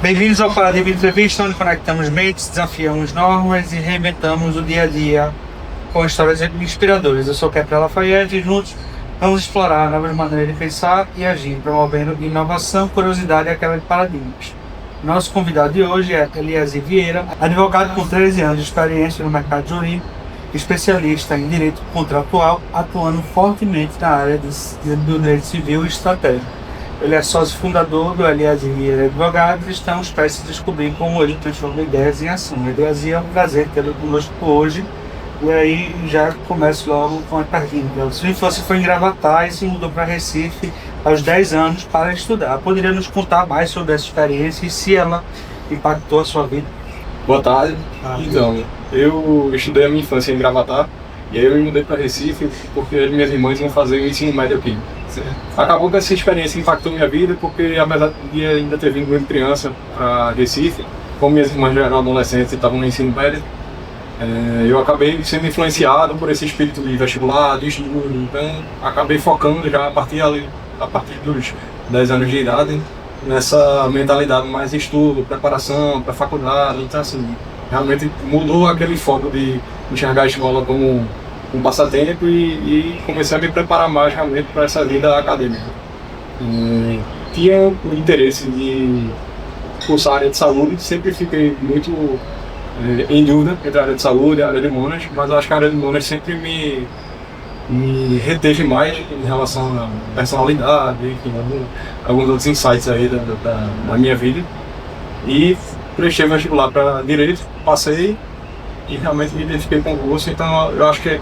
Bem-vindos ao Paradigma Entrevista, onde conectamos mentes, desafiamos normas e reinventamos o dia a dia com histórias inspiradoras. Eu sou o Kepler Lafayette e juntos vamos explorar novas maneiras de pensar e agir, promovendo inovação, curiosidade e a quebra de paradigmas. Nosso convidado de hoje é Eliezer Vieira, advogado com 13 anos de experiência no mercado jurídico, especialista em direito contratual, atuando fortemente na área do direito civil e estratégico. Ele é sócio fundador do Eliezer Vieira Advogados e estamos prestes a descobrir como ele transforma ideias em ação. Eliezer, é um prazer tê-lo conosco hoje. E aí já começo logo com a pergunta. Sua infância foi em Gravatá e se mudou para Recife aos 10 anos para estudar. Poderia nos contar mais sobre essa experiência e se ela impactou a sua vida? Boa tarde. Então, eu estudei a minha infância em Gravatá e aí eu me mudei para Recife porque minhas irmãs iam fazer o ensino médio aqui. Acabou que essa experiência impactou minha vida porque, apesar de ainda ter vindo muito criança para Recife, como minhas irmãs já eram adolescentes e estavam no ensino médio, eu acabei sendo influenciado por esse espírito de vestibular, de estudo. Então acabei focando já a partir dos 10 anos de idade nessa mentalidade mais de estudo, preparação para a faculdade. Então assim, realmente mudou aquele foco de enxergar a escola como um passatempo e comecei a me preparar mais realmente para essa vida acadêmica. Tinha o interesse de cursar a área de saúde, sempre fiquei muito em dúvida entre a área de saúde e a área de humanas, mas eu acho que a área de humanas sempre me reteve mais em relação à personalidade, enfim, alguns outros insights aí da minha vida. E prestei vestibular para Direito, passei e realmente me identifiquei com o curso. Então eu acho que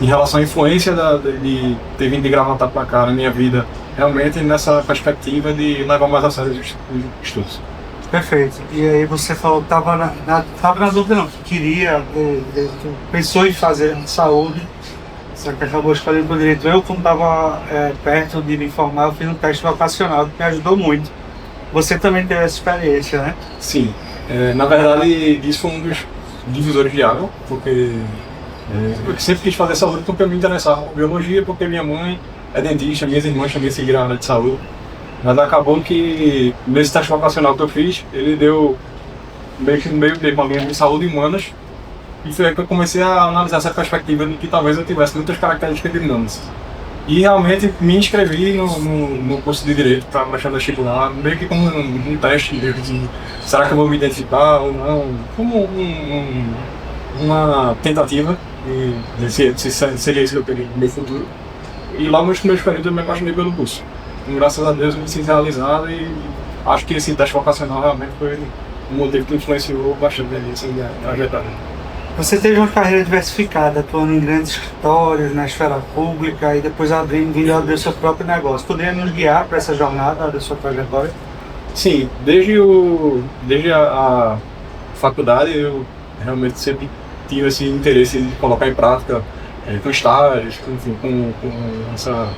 em relação à influência de ter vindo de Gravatá para cá na minha vida, realmente nessa perspectiva de levar mais a sério os estudos. Perfeito. E aí você falou que estava na dúvida, não, que queria, pensou em fazer saúde, só que acabou escolhendo para o direito. Eu, como estava perto de me formar, eu fiz um teste vocacional que me ajudou muito. Você também teve essa experiência, né? Sim. Na verdade, isso foi um dos divisores de água, porque eu sempre quis fazer saúde porque eu me interessava por biologia, porque minha mãe é dentista, minhas irmãs também seguiram a área de saúde. Mas acabou que nesse teste vocacional que eu fiz, ele deu meio que no meio termo a linha de saúde e humanas, e foi aí que eu comecei a analisar essa perspectiva de que talvez eu tivesse muitas características de humanas. E realmente me inscrevi no curso de Direito para prestar vestibular, meio que como um teste de será que eu vou me identificar ou não, como uma tentativa de se seria isso que eu queria no meu futuro. E logo nos primeiros períodos eu me apaixonei pelo curso. Graças a Deus eu me sinto realizado e acho que esse teste vocacional realmente foi um motivo que influenciou bastante a minha trajetória. Você teve uma carreira diversificada, atuando em grandes escritórios, na esfera pública e depois vindo a abrir seu próprio negócio. Poderia nos guiar para essa jornada da sua trajetória? Sim, desde a faculdade eu realmente sempre tive esse interesse de colocar em prática com estágios, enfim, com essa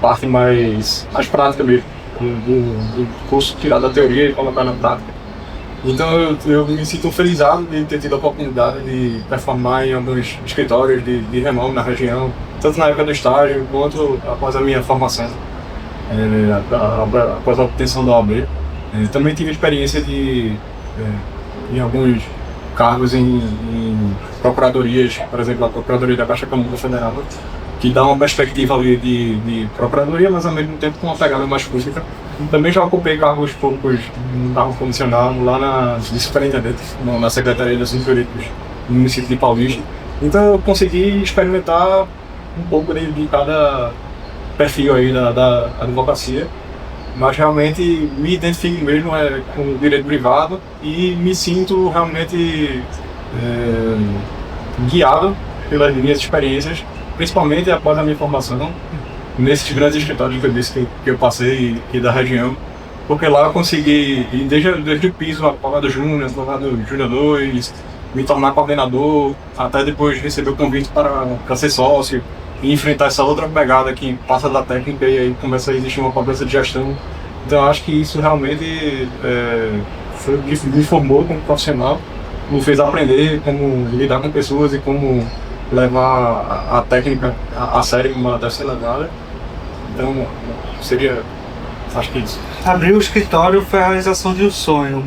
parte mais prática mesmo do curso, tirar da teoria e colocar na prática. Então eu me sinto felizado de ter tido a oportunidade de performar em alguns escritórios de renome na região, tanto na época do estágio quanto após a minha formação, após a obtenção da OAB. Também tive experiência em alguns cargos em procuradorias, por exemplo a Procuradoria da Caixa Econômica Federal, que dá uma perspectiva ali de procuradoria, mas ao mesmo tempo com uma pegada mais pública. Também já ocupei cargos públicos no cargo comissionado lá de superintendente, na Secretaria de Assuntos Jurídicos no município de Paulista. Então eu consegui experimentar um pouco de cada perfil aí da advocacia, mas realmente me identifico mesmo com o direito privado e me sinto realmente guiado pelas minhas experiências, principalmente após a minha formação nesses grandes escritórios que eu disse que eu passei e da região, porque lá eu consegui, desde o piso, advogado júnior, advogado júnior 2, me tornar coordenador, até depois receber o convite para ser sócio e enfrentar essa outra pegada que passa da técnica e aí começa a existir uma cobrança de gestão. Então eu acho que isso realmente me formou como profissional, me fez aprender como lidar com pessoas e como levar a técnica a sério como ela deve ser levada. Então Acho que é isso. Abrir o escritório foi a realização de um sonho.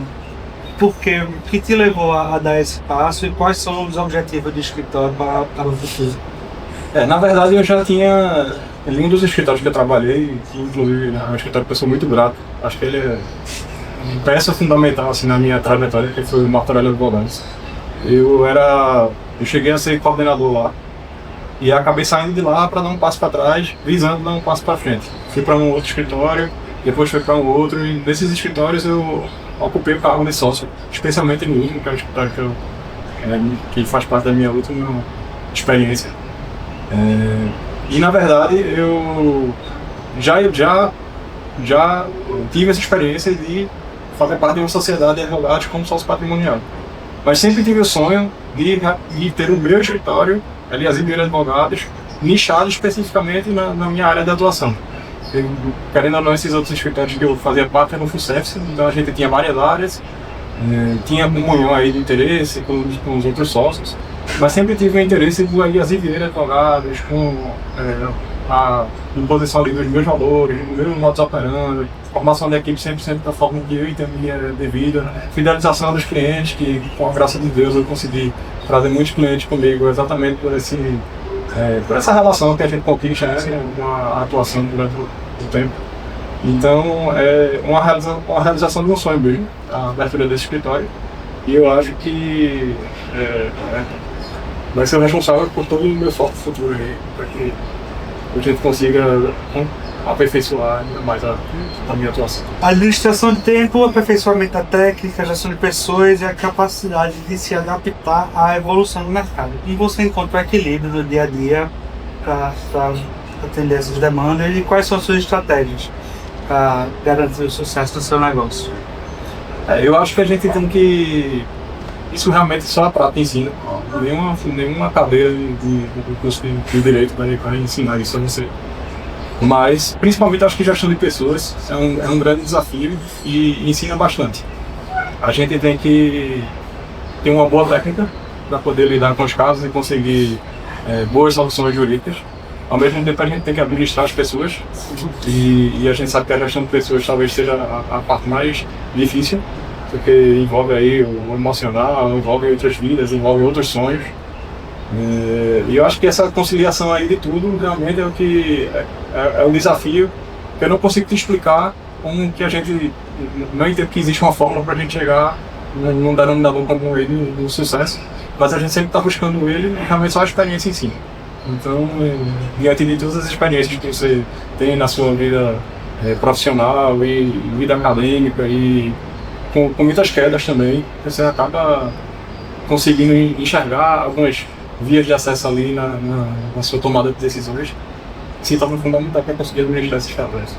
Por quê? O que te levou a dar esse passo e quais são os objetivos do escritório para o futuro? Na verdade eu já tinha, em um dos escritórios que eu trabalhei, que inclusive é um escritório que eu sou muito grato, acho que ele é uma peça fundamental assim, na minha trajetória, que foi o Martorelli Advogados. Eu cheguei a ser coordenador lá e acabei saindo de lá para dar um passo para trás, visando dar um passo para frente. Fui para um outro escritório, depois fui para um outro, e nesses escritórios eu ocupei o cargo de sócio, especialmente no último, que é o escritório que faz parte da minha última experiência. E na verdade eu já tive essa experiência de fazer parte de uma sociedade de advogados como sócio patrimonial. Mas sempre tive o sonho de ter o meu escritório, aliás, de advogados, nichado especificamente na minha área de atuação. Querendo ou não, esses outros escritórios que eu fazia parte eram full service, então a gente tinha várias áreas, tinha comunhão aí de interesse com os outros sócios, mas sempre tive o interesse de ir advogados, com a imposição ali dos meus valores, do meu modus operandi, formação da equipe 100% da forma que eu entendia devida, fidelização dos clientes, que com a graça de Deus eu consegui trazer muitos clientes comigo exatamente por essa relação que a gente conquista, né, com a atuação durante o tempo. Então é uma realização de um sonho mesmo, a abertura desse escritório, e eu acho que vai ser o responsável por todo o meu foco futuro aí, para que a gente consiga aperfeiçoar ainda mais a minha atuação. A administração de tempo, o aperfeiçoamento da técnica, a gestão de pessoas e a capacidade de se adaptar à evolução do mercado. E você encontra o equilíbrio no dia a dia para atender essas demandas e quais são as suas estratégias para garantir o sucesso do seu negócio? Eu acho que a gente tem que... Isso realmente só a prática ensina. Nenhuma cadeira de curso de direito vai ensinar isso a você. Mas, principalmente, acho que gestão de pessoas é um grande desafio e ensina bastante. A gente tem que ter uma boa técnica para poder lidar com os casos e conseguir boas soluções jurídicas. Ao mesmo tempo, a gente tem que administrar as pessoas e a gente sabe que a gestão de pessoas talvez seja a parte mais difícil, porque envolve aí o emocional, envolve outras vidas, envolve outros sonhos. E eu acho que essa conciliação aí de tudo realmente é o que é um desafio que eu não consigo te explicar, como que a gente não entende que existe uma fórmula para a gente chegar num denominador comum aí do sucesso, mas a gente sempre está buscando ele, realmente só a experiência em si. Então, diante de todas as experiências que você tem na sua vida profissional e vida acadêmica e com muitas quedas também, você acaba conseguindo enxergar algumas vias de acesso ali na sua tomada de decisões, que se torna fundamental para conseguir administrar esses quedas.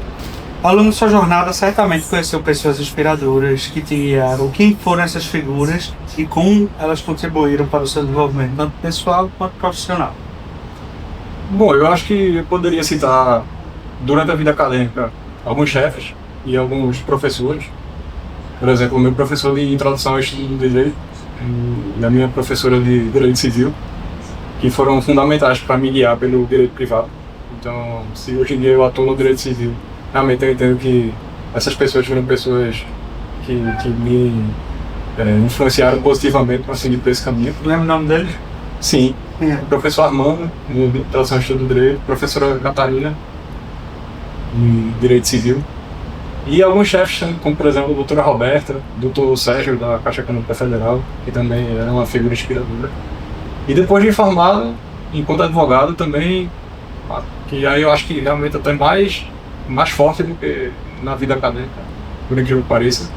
Ao longo da sua jornada, certamente conheceu pessoas inspiradoras que te guiaram. Quem foram essas figuras e como elas contribuíram para o seu desenvolvimento, tanto pessoal quanto profissional? Bom, eu acho que eu poderia citar, durante a vida acadêmica, alguns chefes e alguns professores. Por exemplo, o meu professor de introdução ao estudo do direito e a minha professora de direito civil, que foram fundamentais para me guiar pelo direito privado. Então, se hoje em dia eu atuo no direito civil, realmente eu entendo que essas pessoas foram pessoas que me influenciaram positivamente para seguir por esse caminho. Lembra o nome deles? Sim. O professor Armando, de introdução ao estudo do direito, professora Catarina, de direito civil. E alguns chefes, como por exemplo a doutora Roberta, doutor Sérgio da Caixa Econômica Federal, que também era uma figura inspiradora. E depois de formado, enquanto advogado também, que aí eu acho que realmente até mais forte do que na vida acadêmica, por incrível que pareça.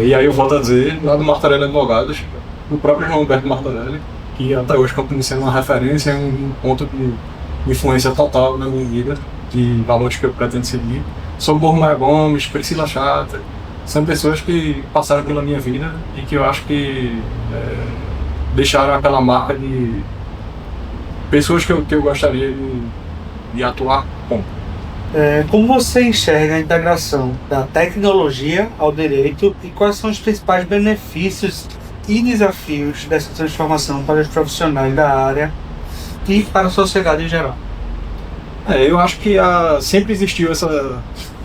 E aí eu volto a dizer, lá do Martorelli Advogados, o próprio João Humberto Martorelli, que até hoje continua sendo uma referência, um ponto de influência total na minha vida, de valores que eu pretendo seguir. Socorro Maia Gomes, Priscila Chata, são pessoas que passaram pela minha vida e que eu acho que deixaram aquela marca de pessoas que eu gostaria de atuar com. Como você enxerga a integração da tecnologia ao direito e quais são os principais benefícios e desafios dessa transformação para os profissionais da área e para a sociedade em geral? Eu acho que sempre existiu essa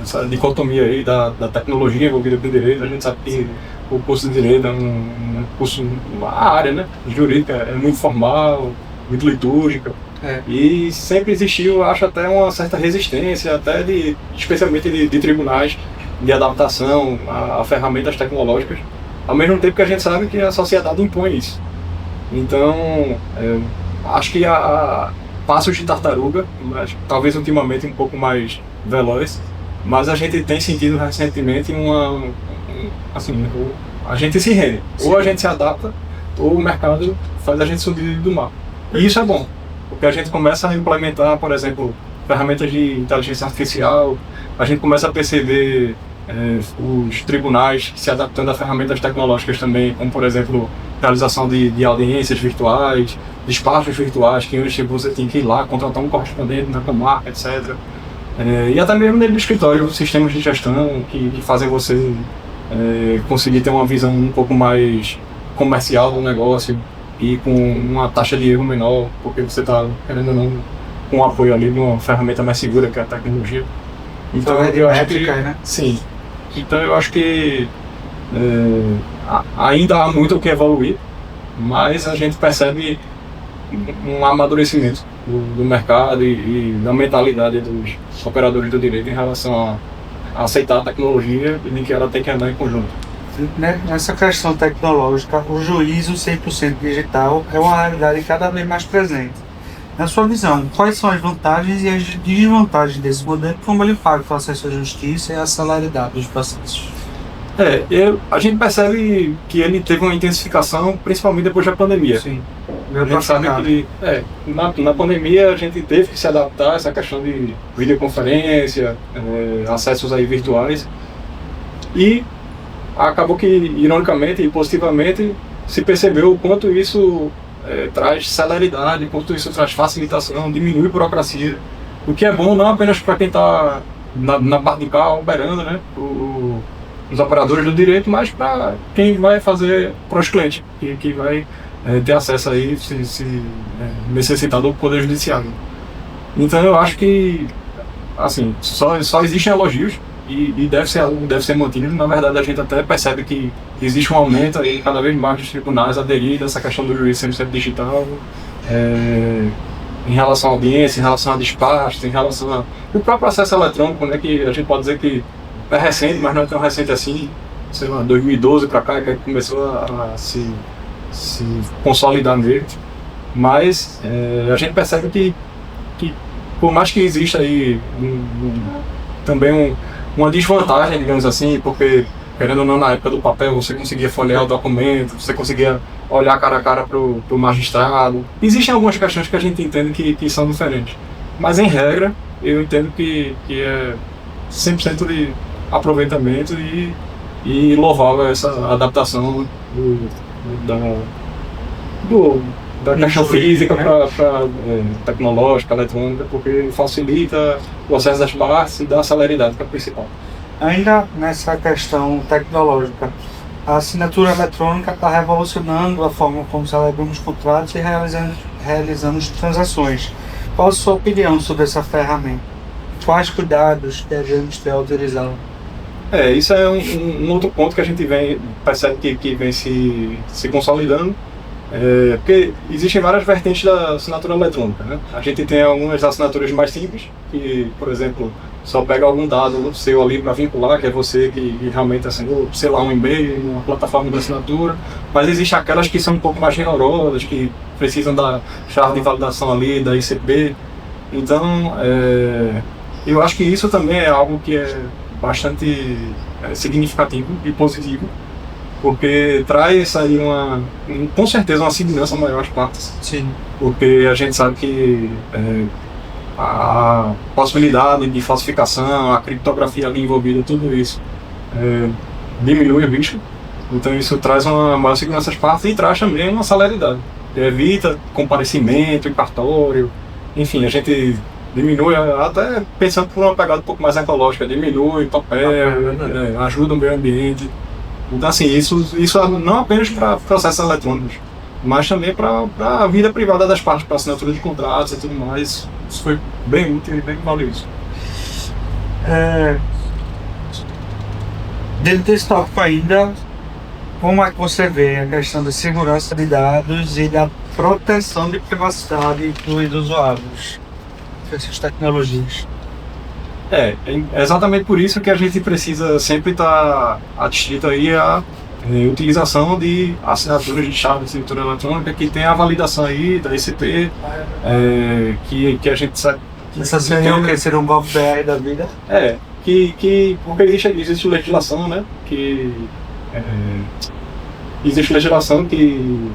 essa dicotomia aí da tecnologia envolvida com o direito. A gente sabe que o curso de direito é um curso, uma área, né, jurídica, é muito formal, muito litúrgica. E sempre existiu, acho, até uma certa resistência, até especialmente de tribunais, de adaptação a ferramentas tecnológicas, ao mesmo tempo que a gente sabe que a sociedade impõe isso. Então, acho que há passos de tartaruga, mas talvez ultimamente um pouco mais veloz, mas a gente tem sentido recentemente assim, a gente se rende. Ou a gente se adapta, ou o mercado faz a gente subir do mar. E isso é bom, porque a gente começa a implementar, por exemplo, ferramentas de inteligência artificial, a gente começa a perceber os tribunais se adaptando a ferramentas tecnológicas também, como, por exemplo, realização de audiências virtuais, despachos virtuais, que antes você tinha que ir lá, contratar um correspondente na comarca, etc. E até mesmo dentro do escritório, sistemas de gestão que fazem você conseguir ter uma visão um pouco mais comercial do negócio e com uma taxa de erro menor, porque você está, querendo ou não, com o apoio ali de uma ferramenta mais segura, que é a tecnologia. Então é de métrica, né? Sim. Então eu acho que ainda há muito o que evoluir, mas a gente percebe um amadurecimento do mercado e da mentalidade dos operadores do direito em relação a aceitar a tecnologia e que ela tem que andar em conjunto. Nessa questão tecnológica, o juízo 100% digital é uma realidade cada vez mais presente. Na sua visão, quais são as vantagens e as desvantagens desse modelo, como ele impacta o acesso à justiça e a celeridade dos processos? A gente percebe que ele teve uma intensificação, principalmente depois da pandemia. Sim. A gente sabe que na pandemia a gente teve que se adaptar a essa questão de videoconferência, acessos aí virtuais, e acabou que, ironicamente e positivamente, se percebeu o quanto isso traz celeridade, quanto isso traz facilitação, diminui burocracia, o que é bom não apenas para quem está na parte de cá operando, né, os operadores do direito, mas para quem vai fazer para os clientes, que vai ter acesso aí, se necessitar do Poder Judiciário. Então eu acho que, assim, só existem elogios e deve ser mantido. Na verdade, a gente até percebe que existe um aumento aí cada vez mais dos tribunais aderindo a essa questão do juiz 100% digital, em relação à audiência, em relação a despachos, em relação ao próprio processo eletrônico, né, que a gente pode dizer que é recente, mas não é tão recente assim, sei lá, 2012 para cá, que começou a se consolidar nele. Mas a gente percebe que por mais que exista aí também uma desvantagem, digamos assim, porque, querendo ou não, na época do papel você conseguia folhear o documento, você conseguia olhar cara a cara pro magistrado. Existem algumas questões que a gente entende que são diferentes, mas em regra eu entendo que é 100% de aproveitamento e louvável essa adaptação da questão física para tecnológica, eletrônica, porque facilita o acesso das partes e dá celeridade para a principal. Ainda nessa questão tecnológica, a assinatura eletrônica está revolucionando a forma como celebramos contratos e realizando transações. Qual a sua opinião sobre essa ferramenta? Quais cuidados devemos ter ao utilizá-la? Isso é um outro ponto que a gente percebe que vem se consolidando. Porque existem várias vertentes da assinatura eletrônica, né? A gente tem algumas assinaturas mais simples, que, por exemplo, só pega algum dado seu ali para vincular, que é você que realmente assinou, sei lá, um e-mail, uma plataforma de assinatura. Mas existem aquelas que são um pouco mais rigorosas, que precisam da chave de validação ali, da ICP. Então, eu acho que isso também é algo que é bastante significativo e positivo, porque traz aí com certeza uma segurança maior às partes. Sim. Porque a gente sabe que a possibilidade de falsificação, a criptografia ali envolvida, tudo isso diminui o risco. Então isso traz uma maior segurança às partes e traz também uma celeridade. Evita comparecimento em cartório, enfim, a gente diminui, até pensando por uma pegada um pouco mais ecológica, diminui papel, ajuda o meio ambiente. Então, assim, isso não apenas para processos eletrônicos, mas também para a vida privada das partes, para assinatura de contratos e tudo mais. Isso foi bem útil e bem valioso. Dentro desse tópico ainda, como é que você vê a questão da segurança de dados e da proteção de privacidade dos usuários dessas tecnologias? É exatamente por isso que a gente precisa sempre estar adstrito aí à utilização de assinaturas de chave de assinatura eletrônica que tem a validação aí da ICP, que a gente sabe. Essa seria o que? Seria um golpe BR da vida? Porque existe legislação, né? Existe legislação que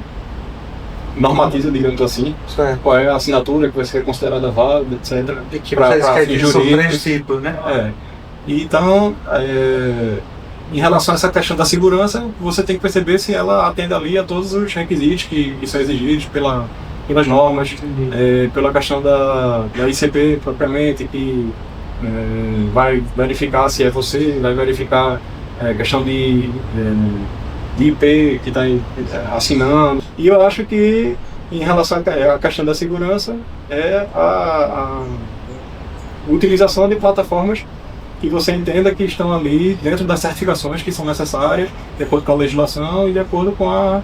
normatiza, digamos assim, qual é a assinatura que vai ser considerada válida, etc. E que para fins jurídicos, né? Então, em relação a essa questão da segurança, você tem que perceber se ela atende ali a todos os requisitos que são exigidos pelas normas, pela questão da ICP propriamente, que vai verificar se é você, vai verificar a questão de IP que está assinando. E eu acho que, em relação à questão da segurança, é a utilização de plataformas que você entenda que estão ali dentro das certificações que são necessárias, de acordo com a legislação e de acordo com a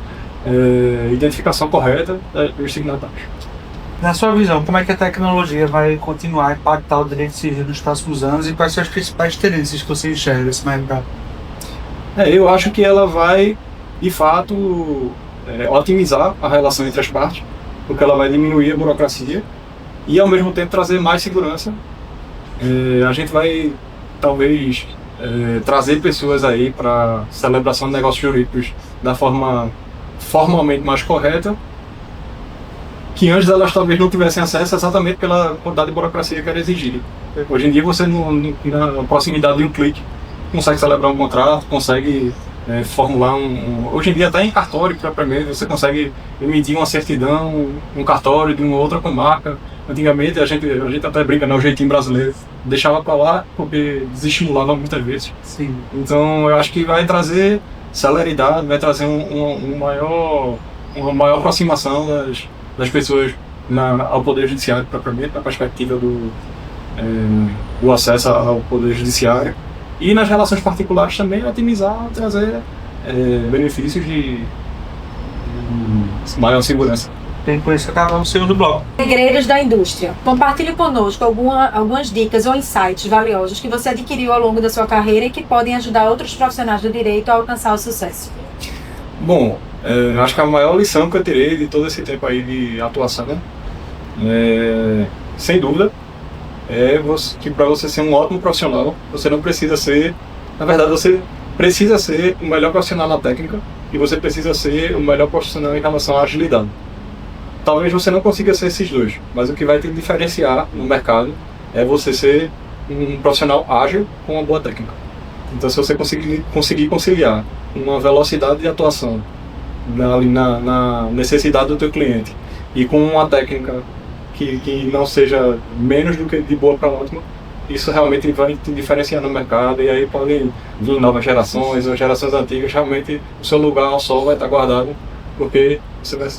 identificação correta dos signatários. Na sua visão, como é que a tecnologia vai continuar a impactar o direito civil nos próximos anos e quais são as principais tendências que você enxerga nesse mercado? Eu acho que ela vai, de fato, otimizar a relação entre as partes, porque ela vai diminuir a burocracia e, ao mesmo tempo, trazer mais segurança. A gente vai, talvez, trazer pessoas aí para celebração de negócios jurídicos da forma formalmente mais correta, que antes elas talvez não tivessem acesso exatamente pela quantidade de burocracia que era exigida. Hoje em dia, você, na proximidade de um clique, consegue celebrar um contrato, consegue formular hoje em dia até em cartório propriamente, você consegue emitir uma certidão, um cartório de uma outra comarca. Antigamente a gente até brinca, né, o jeitinho brasileiro, deixava para lá porque desestimulava muitas vezes. Sim. Então eu acho que vai trazer celeridade, vai trazer uma maior aproximação das pessoas ao Poder Judiciário propriamente, na perspectiva do acesso ao Poder Judiciário. E nas relações particulares também otimizar, trazer benefícios de maior segurança. Tem por isso que estava no segundo bloco. Segredos da indústria. Compartilhe conosco algumas dicas ou insights valiosos que você adquiriu ao longo da sua carreira e que podem ajudar outros profissionais do direito a alcançar o sucesso. Bom, acho que a maior lição que eu tirei de todo esse tempo aí de atuação, sem dúvida, que para você ser um ótimo profissional, você não precisa ser, na verdade você precisa ser o melhor profissional na técnica e você precisa ser o melhor profissional em relação à agilidade. Talvez você não consiga ser esses dois, mas o que vai te diferenciar no mercado é você ser um profissional ágil com uma boa técnica. Então, se você conseguir conciliar uma velocidade de atuação na necessidade do teu cliente e com uma técnica que não seja menos do que de boa para ótima, isso realmente vai te diferenciar no mercado, e aí podem vir novas gerações ou gerações antigas, realmente o seu lugar ao sol vai estar guardado, porque você vai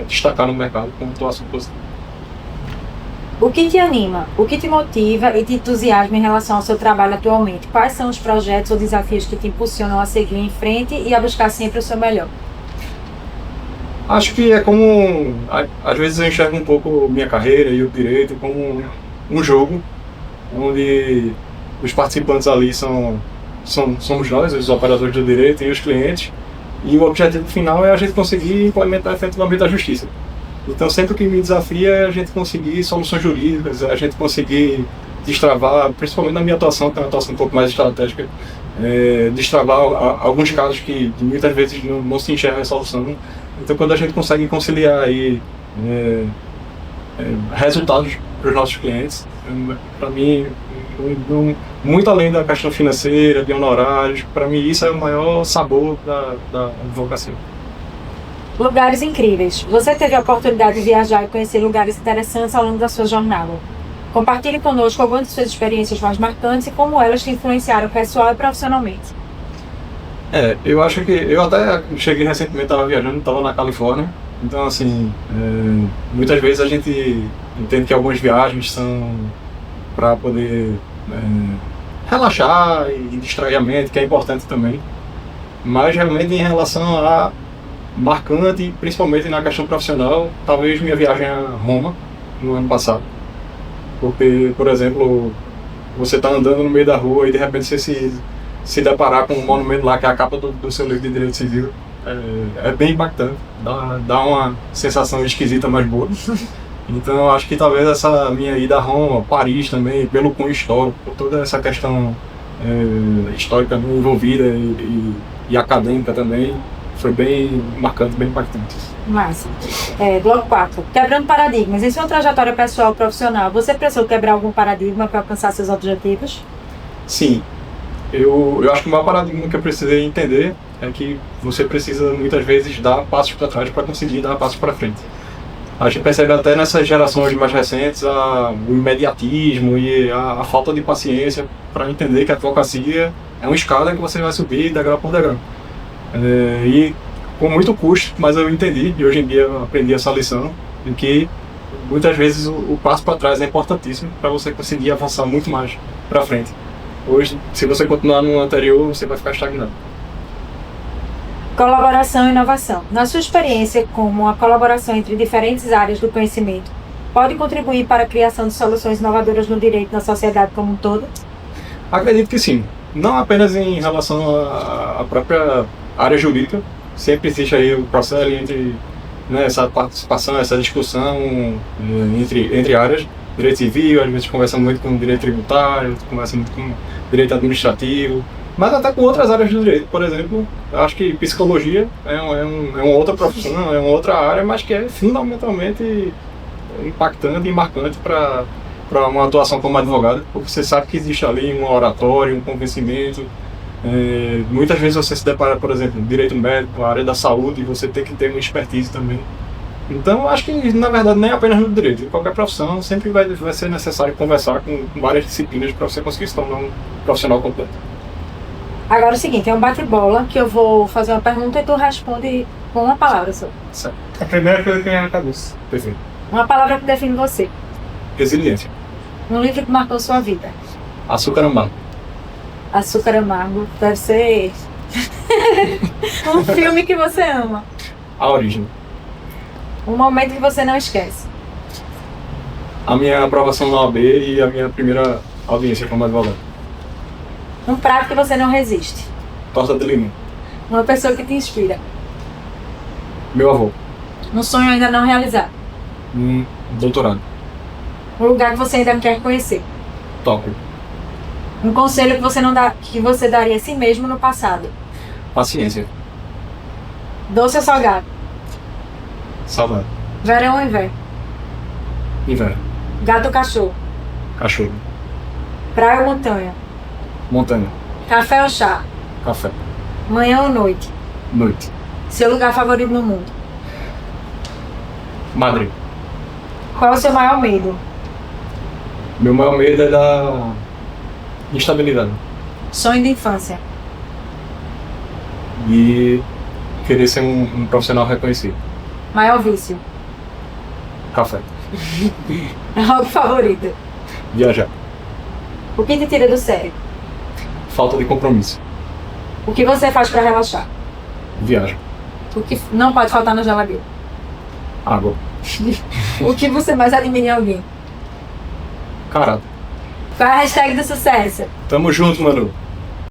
destacar no mercado com atuação positiva. O que te anima, o que te motiva e te entusiasma em relação ao seu trabalho atualmente? Quais são os projetos ou desafios que te impulsionam a seguir em frente e a buscar sempre o seu melhor? Acho que é como, às vezes eu enxergo um pouco minha carreira e o direito como um jogo, onde os participantes ali somos nós, os operadores do direito e os clientes, e o objetivo final é a gente conseguir implementar efetivamente a justiça. Então sempre o que me desafia é a gente conseguir soluções jurídicas, a gente conseguir destravar, principalmente na minha atuação, que é uma atuação um pouco mais estratégica, destravar alguns casos que muitas vezes não se enxerga a solução. Então quando a gente consegue conciliar aí resultados para os nossos clientes, para mim, muito além da questão financeira, de honorários, para mim isso é o maior sabor da advocacia. Lugares incríveis. Você teve a oportunidade de viajar e conhecer lugares interessantes ao longo da sua jornada. Compartilhe conosco algumas de suas experiências mais marcantes e como elas te influenciaram pessoal e profissionalmente. Eu acho que eu até cheguei recentemente, estava viajando, estava na Califórnia, então assim, muitas vezes a gente entende que algumas viagens são para poder relaxar e distrair a mente, que é importante também. Mas realmente em relação a marcante, principalmente na questão profissional, talvez minha viagem a Roma no ano passado. Porque, por exemplo, você está andando no meio da rua e de repente você se deparar com um monumento lá que é a capa do seu livro de Direito Civil. É bem impactante, dá uma sensação esquisita, mas boa. Então eu acho que talvez essa minha ida a Roma, Paris também, pelo cunho histórico, por toda essa questão histórica envolvida e acadêmica também, foi bem marcante, bem impactante. Massa. Bloco 4. Quebrando paradigmas. Em sua trajetória pessoal e profissional, você precisou quebrar algum paradigma para alcançar seus objetivos? Sim. Eu acho que o maior paradigma que eu precisei entender é que você precisa muitas vezes dar passos para trás para conseguir dar passos para frente. A gente percebe até nessas gerações mais recentes o imediatismo e a falta de paciência para entender que a advocacia é uma escada que você vai subir degrau por degrau. E com muito custo, mas eu entendi, e hoje em dia eu aprendi essa lição, de que muitas vezes o passo para trás é importantíssimo para você conseguir avançar muito mais para frente. Hoje, se você continuar no anterior, você vai ficar estagnado. Colaboração e inovação. Na sua experiência, como a colaboração entre diferentes áreas do conhecimento pode contribuir para a criação de soluções inovadoras no direito na sociedade como um todo? Acredito que sim. Não apenas em relação à própria área jurídica. Sempre existe aí o processo entre essa participação, essa discussão entre áreas. Direito civil, às vezes conversa muito com direito tributário, conversa muito com direito administrativo, mas até com outras áreas do direito. Por exemplo, eu acho que psicologia é uma outra profissão, é uma outra área, mas que é fundamentalmente impactante e marcante para uma atuação como advogado, porque você sabe que existe ali um oratório, um convencimento. Muitas vezes você se depara, por exemplo, direito médico, a área da saúde, e você tem que ter uma expertise também. Então, acho que, na verdade, nem apenas no direito. Em qualquer profissão, sempre vai ser necessário conversar com várias disciplinas para você conseguir se tornar um profissional completo. Agora é o seguinte, é um bate-bola que eu vou fazer uma pergunta e tu responde com uma palavra só. Certo. A primeira coisa que vem na cabeça. Perfeito. Uma palavra que define você. Resiliência. Um livro que marcou sua vida. Açúcar amargo. Açúcar amargo. Deve ser um filme que você ama. A origem. Um momento que você não esquece. A minha aprovação na OAB e a minha primeira audiência como advogado. Um prato que você não resiste. Torta de limão. Uma pessoa que te inspira. Meu avô. Um sonho ainda não realizado. Doutorado. Um lugar que você ainda não quer conhecer. Tóquio. Um conselho que você daria a si mesmo no passado. Paciência. Doce ou salgado. Saudade. Verão ou inverno. Inverno. Gato ou cachorro. Cachorro. Praia ou montanha. Montanha. Café ou chá. Café. Manhã ou noite. Noite. Seu lugar favorito no mundo. Madrid. Qual é o seu maior medo? Meu maior medo é da instabilidade. Sonho de infância. E querer ser um profissional reconhecido. Maior vício. Café. Hobby favorito. Viajar. O que te tira do sério? Falta de compromisso. O que você faz para relaxar? Viagem. O que não pode faltar na geladeira? Água. O que você mais admira em alguém? Caráter. Qual é a hashtag do sucesso? Tamo junto, mano.